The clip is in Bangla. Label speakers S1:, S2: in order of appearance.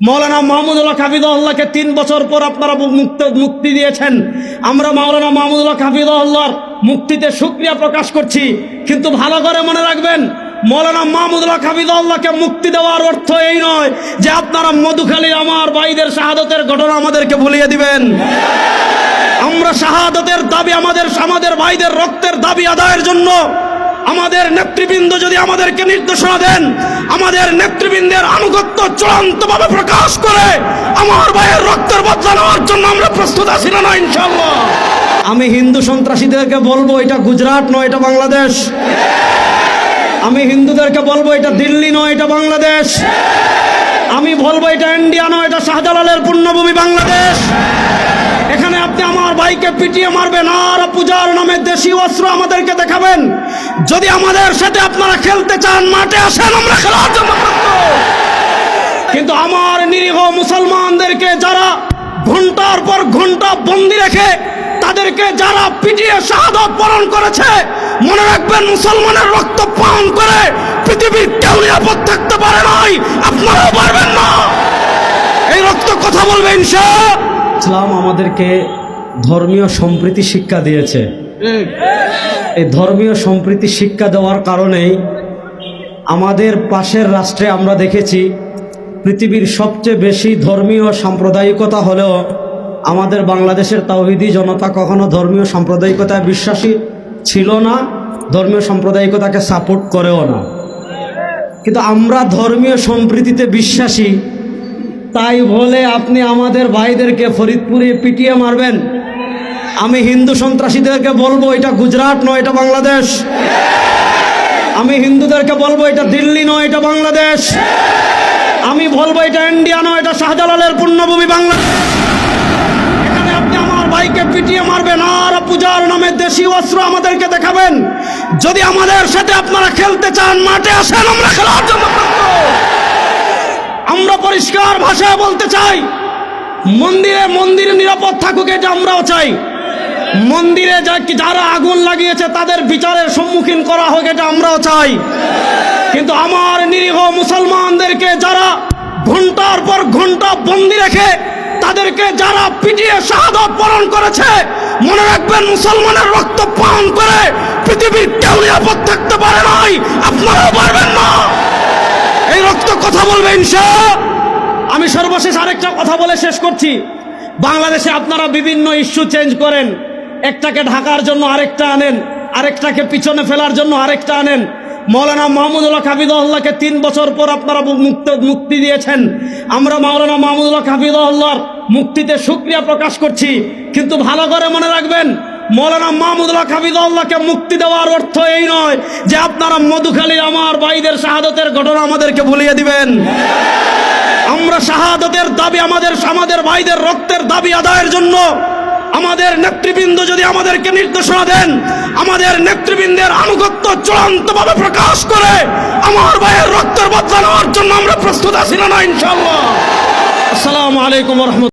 S1: মৌলানা মাহমুদুল্লাহ হাফিজাহুল্লাহকে 3 বছর পর আপনারা মুক্তি দিয়েছেন। আমরা মৌলানা মাহমুদুল্লাহ হাফিজাহুল্লাহর মুক্তিতে শুকরিয়া প্রকাশ করছি। কিন্তু ভালো করে মনে রাখবেন, মৌলানা মাহমুদুল্লাহ হাফিজাহুল্লাহকে মুক্তি দেওয়ার অর্থ এই নয় যে আপনারা মধুখালী আমার ভাইদের শাহাদতের ঘটনা আমাদেরকে ভুলিয়ে দিবেন। আমরা শাহাদতের দাবি আমাদের ভাইদের রক্তের দাবি আদায়ের জন্য আমাদের নেতৃবৃন্দ যদি আমাদেরকে নির্দেশনা দেন, আমাদের নেতৃবৃন্দের আনুগত্য চূড়ান্তভাবে প্রকাশ করে আমার ভাইয়ের রক্তের বদলা নেওয়ার জন্য আমরা প্রস্তুত আছি না ইনশাআল্লাহ। আমি হিন্দু সন্ত্রাসীদেরকে বলবো এটা গুজরাট নয়, এটা বাংলাদেশ। আমি হিন্দুদেরকে বলবো এটা দিল্লি নয়, এটা বাংলাদেশ। আমি বলবো এটা ইন্ডিয়া নয়, এটা শাহজালালের পুণ্যভূমি বাংলাদেশ। এখানে আপনি আমার ভাইকে পিটিয়ে মারবেন আর পূজার নামে দেশি অস্ত্র আমাদেরকে দেখাবেন। যদি আমাদের সাথে আপনারা খেলতে চান, মাঠে আসেন, আমরা খেলার জন্য প্রস্তুত। কিন্তু আমার নিরীহ মুসলমানদেরকে যারা ঘন্টার পর ঘন্টা বন্দি রেখে তাদেরকে যারা পিটিয়ে শাহাদত বরণ করেছে, মনে রাখবেন মুসলমানের রক্ত পান করে পৃথিবীর কেউ নিরাপদ থাকতে পারে নাই, আপনারাও পারবেন না। এই রক্ত কথা বলবে ইনশাআল্লাহ। ইসলাম আমাদেরকে ধর্মীয় সম্প্রীতি শিক্ষা দিয়েছে। এই ধর্মীয় সম্প্রীতি শিক্ষা দেওয়ার কারণেই আমাদের পাশের রাষ্ট্রে আমরা দেখেছি পৃথিবীর সবচেয়ে বেশি ধর্মীয় সাম্প্রদায়িকতা হলেও আমাদের বাংলাদেশের তাওহীদি জনতা কখনো ধর্মীয় সাম্প্রদায়িকতায় বিশ্বাসী ছিল না, ধর্মীয় সাম্প্রদায়িকতাকে সাপোর্ট করেও না। কিন্তু আমরা ধর্মীয় সম্প্রীতিতে বিশ্বাসী, তাই বলে আপনি আমাদের ভাইদেরকে ফরিদপুরে পিটিয়ে মারবেন। আমি হিন্দু সন্ত্রাসীদেরকে বলবো এটা গুজরাট নয়, এটা বাংলাদেশ। আমি হিন্দুদেরকে বলবো এটা দিল্লি নয়, এটা বাংলাদেশ। আমি বলবো এটা ইন্ডিয়া নয়, এটা শাহজালালের পুণ্যভূমি বাংলাদেশ। এখানে আপনি আমার ভাইকে পিটিয়ে মারবেন আর পূজার নামে দেশি অস্ত্র আমাদেরকে দেখাবেন। যদি আমাদের সাথে আপনারা খেলতে চান, মাঠে আসেন, আমরা খেলার জন্য প্রস্তুত। আমরা পরিষ্কার ভাষায় বলতে চাই, মন্দিরে নিরাপদ থাকুক, এটা আমরাও চাই। মন্দিরে যারা আগুন লাগিয়েছে তাদের বিচারের সম্মুখীন করা হোক, এটা আমরাও চাই। কিন্তু আমার নিরীহ মুসলমানদেরকে যারা ঘন্টার পর ঘন্টা বন্দি রেখে তাদেরকে যারা পিটিয়ে শাহাদত বরণ করেছে, মনে রাখবেন মুসলমানের রক্ত পান করে পৃথিবীর কেউ নিরাপদ থাকতে পারে নাই, আপনারাও পারবেন না। এই রক্ত কথা বলবে ইনশাআল্লাহ। আমি সর্বশেষ আরেকটা কথা বলে শেষ করছি। বাংলাদেশে আপনারা বিভিন্ন ইস্যু চেঞ্জ করেন, একটাকে ঢাকার জন্য আরেকটা আনেন, আরেকটাকে পিছনে ফেলার জন্য আরেকটা আনেন। মৌলানা মাহমুদুল্লাহ হাফিজাহুল্লাহকে 3 বছর পর আপনারা মুক্তি দিয়েছেন। আমরা মৌলানা মাহমুদুল্লাহ হাফিজাহুল্লাহর মুক্তিতে শুকরিয়া প্রকাশ করছি। কিন্তু ভালো করে মনে রাখবেন, মৌলানা মাহমুদুল্লাহ হাফিজাহুল্লাহকে মুক্তি দেওয়ার অর্থ এই নয় যে আপনারা মধুখালী আমার ভাইদের শাহাদতের ঘটনা আমাদেরকে ভুলিয়ে দিবেন। আমরা শাহাদতের দাবি আমাদের ভাইদের রক্তের দাবি আদায়ের জন্য আমাদের নেতৃবৃন্দ যদি আমাদেরকে নির্দেশনা দেন, আমাদের নেতৃবৃন্দের আনুগত্য চূড়ান্তভাবে প্রকাশ করে আমার ভাইয়ের রক্তের বদলা নেওয়ার জন্য আমরা প্রস্তুত আছি না ইনশাআল্লাহ। আসসালামু আলাইকুম ওয়া রাহমাতুল্লাহ।